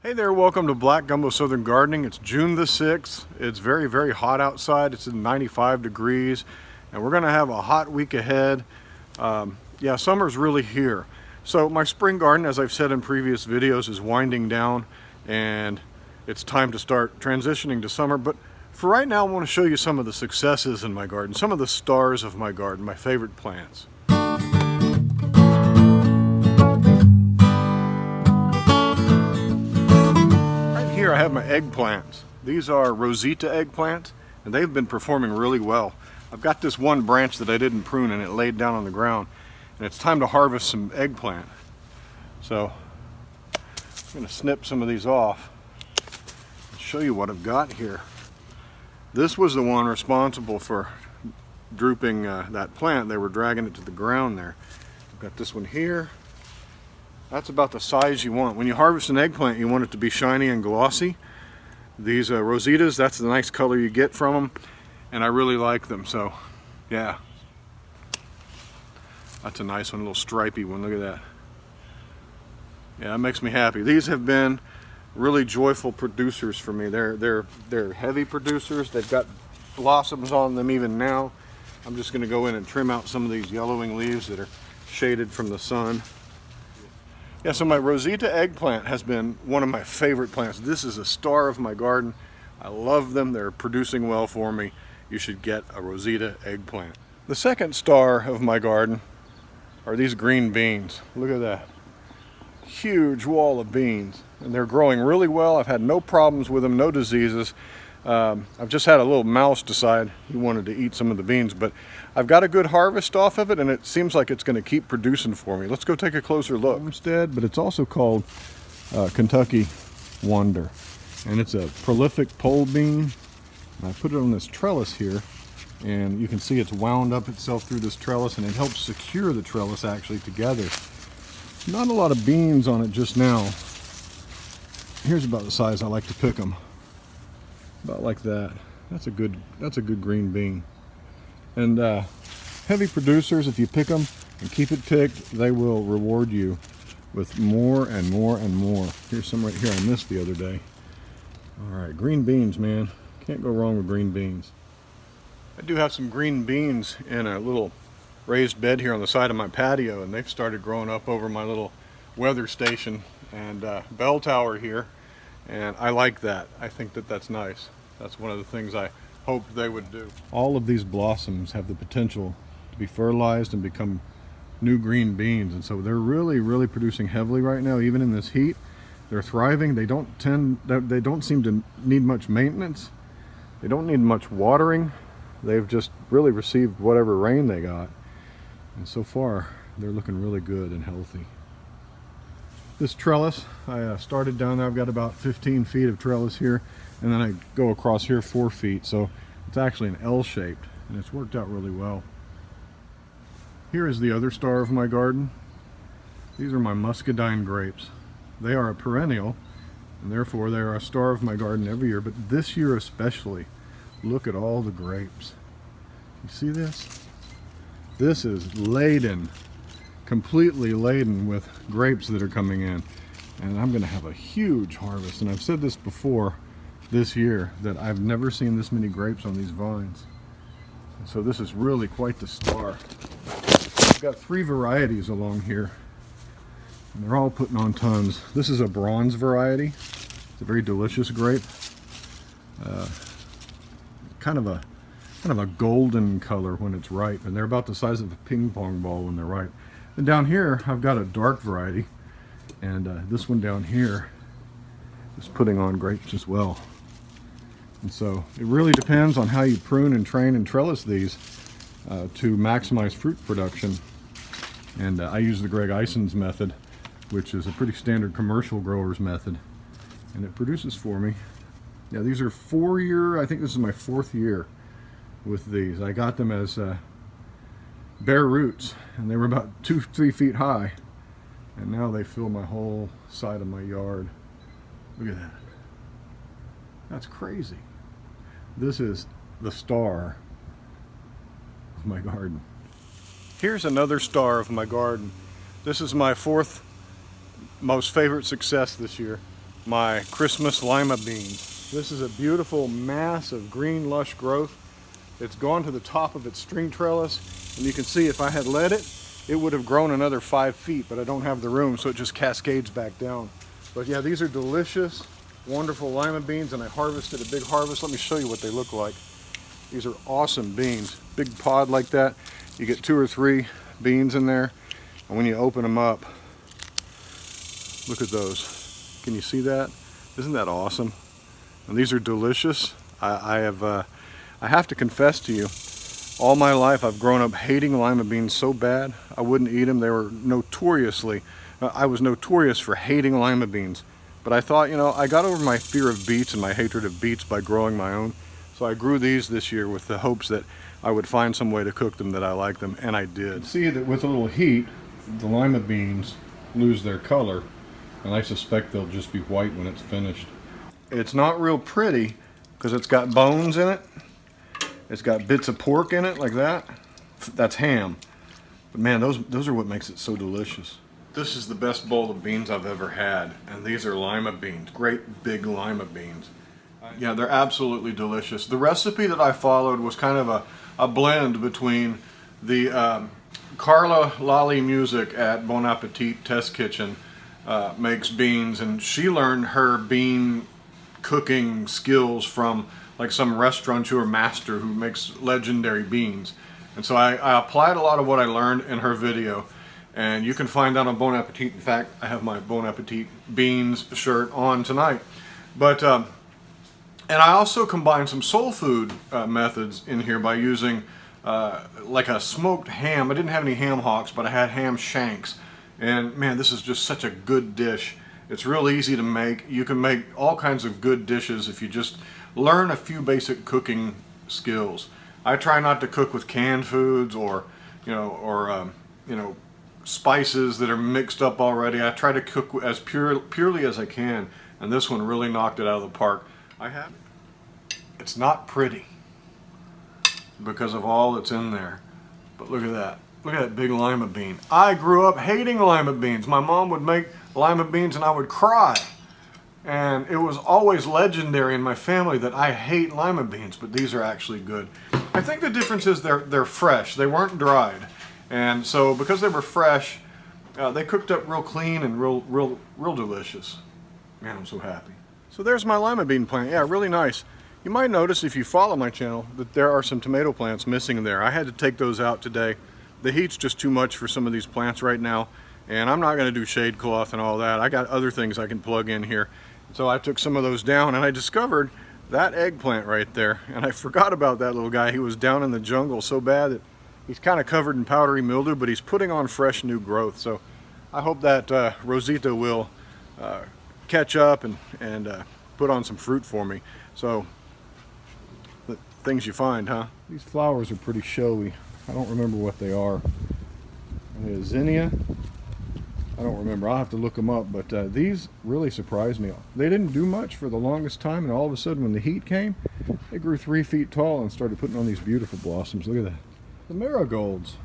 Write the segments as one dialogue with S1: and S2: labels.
S1: Hey there, welcome to Black Gumbo Southern Gardening. It's June the 6th. It's very, very hot outside. It's in 95 degrees and we're gonna have a hot week ahead. Yeah, summer's really here. So my spring garden, as I've said in previous videos, is winding down and it's time to start transitioning to summer. But for right now, I want to show you some of the successes in my garden, some of the stars of my garden, my favorite plants. Here I have my eggplants. These are Rosita eggplants and they've been performing really well. I've got this one branch that I didn't prune and it laid down on the ground and it's time to harvest some eggplant. So I'm going to snip some of these off and show you what I've got here. This was the one responsible for drooping that plant. They were dragging it to the ground there. I've got this one here. That's about the size you want. When you harvest an eggplant, you want it to be shiny and glossy. These Rositas, that's the nice color you get from them, and I really like them. So, yeah, that's a nice one, a little stripy one. Look at that. Yeah, that makes me happy. These have been really joyful producers for me. They're heavy producers. They've got blossoms on them even now. I'm just going to go in and trim out some of these yellowing leaves that are shaded from the sun. Yeah, so my Rosita eggplant has been one of my favorite plants. This is a star of my garden. I love them. They're producing well for me. You should get a Rosita eggplant. The second star of my garden are these green beans. Look at that. Huge wall of beans. And they're growing really well. I've had no problems with them, no diseases. I've just had a little mouse decide he wanted to eat some of the beans, but I've got a good harvest off of it and it seems like it's going to keep producing for me. Let's go take a closer look. Instead, but it's also called Kentucky Wonder, and it's a prolific pole bean. I put it on this trellis here and you can see it's wound up itself through this trellis and it helps secure the trellis actually together. Not a lot of beans on it just now. Here's about the size I like to pick them. About like that. That's a good green bean. And heavy producers, if you pick them and keep it picked, they will reward you with more and more and more. Here's some right here I missed the other day. All right, green beans, man. Can't go wrong with green beans. I do have some green beans in a little raised bed here on the side of my patio, and they've started growing up over my little weather station and bell tower here. And I like that. I think that that's nice. That's one of the things I hoped they would do. All of these blossoms have the potential to be fertilized and become new green beans. And so they're really producing heavily right now, even in this heat. They're thriving. They don't seem to need much maintenance. They don't need much watering. They've just really received whatever rain they got. And so far, they're looking really good and healthy. This trellis, I started down there. I've got about 15 feet of trellis here, and then I go across here 4 feet, so it's actually an L-shaped, and it's worked out really well. Here is the other star of my garden. These are my Muscadine grapes. They are a perennial, and therefore they are a star of my garden every year, but this year especially, look at all the grapes. You see this? This is laden. Completely laden with grapes that are coming in, and I'm going to have a huge harvest. And I've said this before this year that I've never seen this many grapes on these vines, and so this is really quite the star. I've got 3 varieties along here and they're all putting on tons. This is a bronze variety. It's a very delicious grape, kind of a golden color when it's ripe, and they're about the size of a ping pong ball when they're ripe. And down here, I've got a dark variety, and this one down here is putting on grapes as well. And so it really depends on how you prune and train and trellis these to maximize fruit production. And I use the Greg Ison's method, which is a pretty standard commercial grower's method, and it produces for me. Yeah, these are 4-year, I think this is my 4th year with these. I got them as bare roots, and they were about 2-3 feet high, and now they fill my whole side of my yard. Look at that. That's crazy. This is the star of my garden. Here's another star of my garden. This is my 4th most favorite success this year. my Christmas lima beans. This is a beautiful mass of green lush growth. It's gone to the top of its string trellis, and you can see if I had let it, it would have grown another 5 feet, but I don't have the room, so it just cascades back down. But yeah, these are delicious, wonderful lima beans, and I harvested a big harvest. Let me show you what they look like. These are awesome beans. Big pod like that. You get 2 or 3 beans in there, and when you open them up, look at those. Can you see that? Isn't that awesome? And these are delicious. I have to confess to you, all my life I've grown up hating lima beans so bad I wouldn't eat them. They were I was notorious for hating lima beans. But I thought, you know, I got over my fear of beets and my hatred of beets by growing my own. So I grew these this year with the hopes that I would find some way to cook them that I like them, and I did. See that with a little heat, the lima beans lose their color, and I suspect they'll just be white when it's finished. It's not real pretty because it's got bones in it. It's got bits of pork in it like that. That's ham. But man, those are what makes it so delicious. This is the best bowl of beans I've ever had, and these are lima beans, great big lima beans. Yeah, they're absolutely delicious. The recipe that I followed was kind of a blend between the Carla Lally Music at Bon Appetit Test Kitchen makes beans, and she learned her bean cooking skills from like some restaurateur master who makes legendary beans. And so I applied a lot of what I learned in her video, and you can find that on Bon Appetit. In fact, I have my Bon Appetit beans shirt on tonight. But and I also combined some soul food methods in here by using like a smoked ham. I didn't have any ham hocks, but I had ham shanks. And man, this is just such a good dish. It's real easy to make. You can make all kinds of good dishes if you just learn a few basic cooking skills. I try not to cook with canned foods or spices that are mixed up already. I try to cook as purely as I can, and this one really knocked it out of the park. It's not pretty because of all that's in there, but look at that. Look at that big lima bean. I grew up hating lima beans. My mom would make lima beans and I would cry. And it was always legendary in my family that I hate lima beans, but these are actually good. I think the difference is they're fresh. They weren't dried. And so because they were fresh, they cooked up real clean and real delicious. Man, I'm so happy. So there's my lima bean plant. Yeah, really nice. You might notice if you follow my channel that there are some tomato plants missing there. I had to take those out today. The heat's just too much for some of these plants right now, and I'm not going to do shade cloth and all that. I got other things I can plug in here. So I took some of those down, and I discovered that eggplant right there, and I forgot about that little guy. He was down in the jungle so bad that he's kind of covered in powdery mildew, but he's putting on fresh new growth. So I hope that Rosita will catch up and put on some fruit for me. So the things you find, huh? These flowers are pretty showy. I don't remember what they are. Zinnia? I don't remember. I'll have to look them up, but these really surprised me. They didn't do much for the longest time, and all of a sudden when the heat came, they grew 3 feet tall and started putting on these beautiful blossoms. Look at that. The marigolds.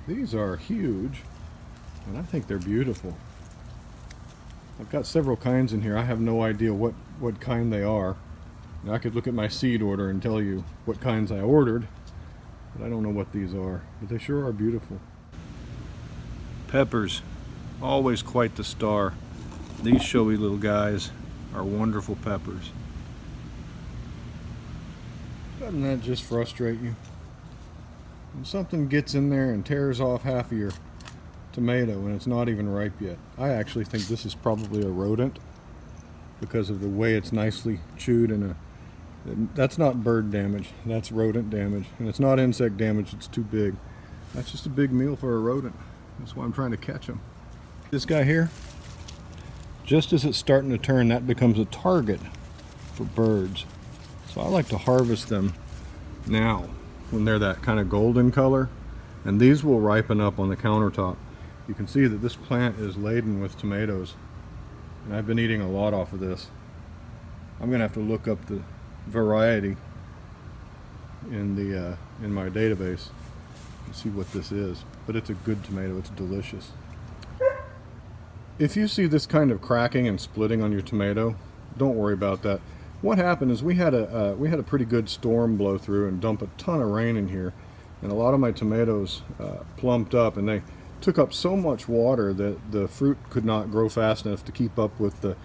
S1: These are huge, and I think they're beautiful. I've got several kinds in here. I have no idea what kind they are. Now, I could look at my seed order and tell you what kinds I ordered, but I don't know what these are. But they sure are beautiful. Peppers. Always quite the star. These showy little guys are wonderful peppers. Doesn't that just frustrate you? When something gets in there and tears off half of your tomato and it's not even ripe yet. I actually think this is probably a rodent because of the way it's nicely chewed, and that's not bird damage, that's rodent damage. And it's not insect damage, it's too big. That's just a big meal for a rodent. That's why I'm trying to catch them. This guy here, just as it's starting to turn, that becomes a target for birds. So I like to harvest them now when they're that kind of golden color, and these will ripen up on the countertop. You can see that this plant is laden with tomatoes, and I've been eating a lot off of this. I'm gonna have to look up the variety in my database and see what this is, but it's a good tomato. It's delicious. If you see this kind of cracking and splitting on your tomato, don't worry about that. What happened is we had a pretty good storm blow through and dump a ton of rain in here, and a lot of my tomatoes plumped up, and they took up so much water that the fruit could not grow fast enough to keep up with the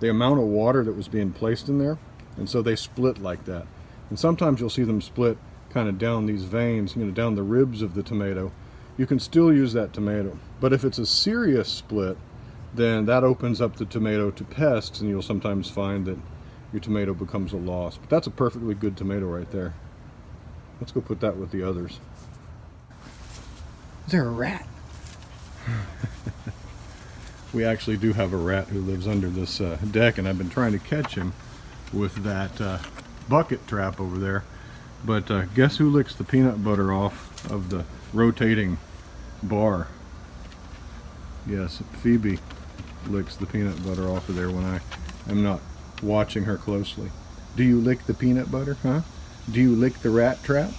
S1: amount of water that was being placed in there, and so they split like that. And sometimes you'll see them split kind of down these veins, you know, down the ribs of the tomato. You can still use that tomato, but if it's a serious split, then that opens up the tomato to pests, and you'll sometimes find that your tomato becomes a loss. But that's a perfectly good tomato right there. Let's go put that with the others. Is there a rat? We actually do have a rat who lives under this deck, and I've been trying to catch him with that bucket trap over there. But guess who licks the peanut butter off of the rotating bar? Yes, PHOEBE licks the peanut butter off of there when I am not watching her closely. Do you lick the peanut butter, huh? Do you lick the rat trap?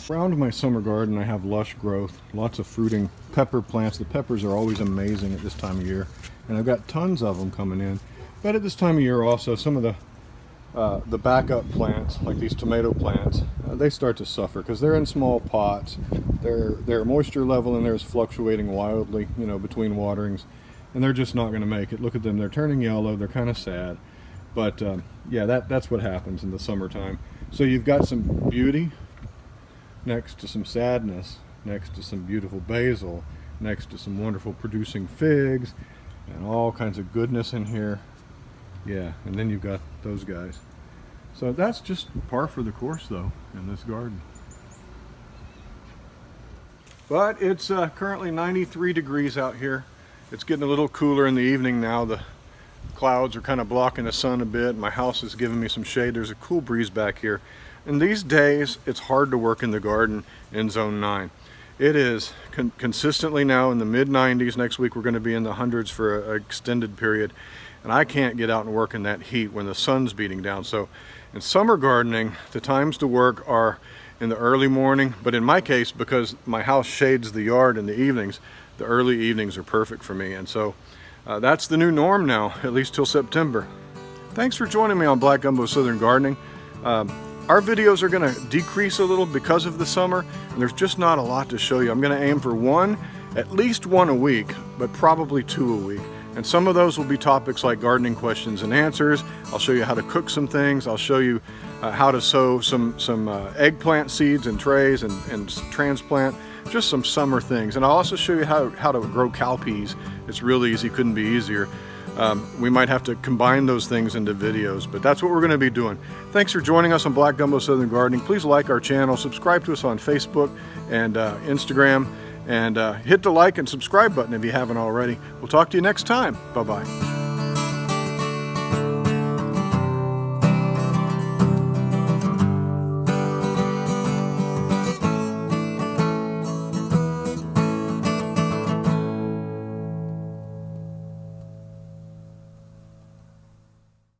S1: Around my summer garden I have lush growth, lots of fruiting pepper plants. The peppers are always amazing at this time of year, and I've got tons of them coming in. But at this time of year also, some of the backup plants, like these tomato plants, they start to suffer because they're in small pots. Their moisture level in there is fluctuating wildly, you know, between waterings, and they're just not going to make it. Look at them, they're turning yellow, they're kind of sad. But yeah, that's what happens in the summertime. So you've got some beauty next to some sadness, next to some beautiful basil, next to some wonderful producing figs, and all kinds of goodness in here. Yeah, and then you've got those guys. So that's just par for the course though in this garden. But it's currently 93 degrees out here. It's getting a little cooler in the evening now. The clouds are kind of blocking the sun a bit. My house is giving me some shade. There's a cool breeze back here. And these days it's hard to work in the garden in zone 9. It is consistently now in the mid-90s. Next week we're going to be in the hundreds for an extended period. And I can't get out and work in that heat when the sun's beating down. So in summer gardening, the times to work are in the early morning. But in my case, because my house shades the yard in the evenings, the early evenings are perfect for me. And so that's the new norm now, at least till September. Thanks for joining me on Black Gumbo Southern Gardening. Our videos are going to decrease a little because of the summer, and there's just not a lot to show you. I'm going to aim for at least one a week, but probably 2 a week. And some of those will be topics like gardening questions and answers. I'll show you how to cook some things. I'll show you how to sow some eggplant seeds in trays and transplant, just some summer things. And I'll also show you how to grow cowpeas. It's really easy, couldn't be easier. We might have to combine those things into videos, but that's what we're going to be doing. Thanks for joining us on Black Gumbo Southern Gardening. Please like our channel, subscribe to us on Facebook and Instagram, and hit the like and subscribe button if you haven't already. We'll talk to you next time. Bye-bye.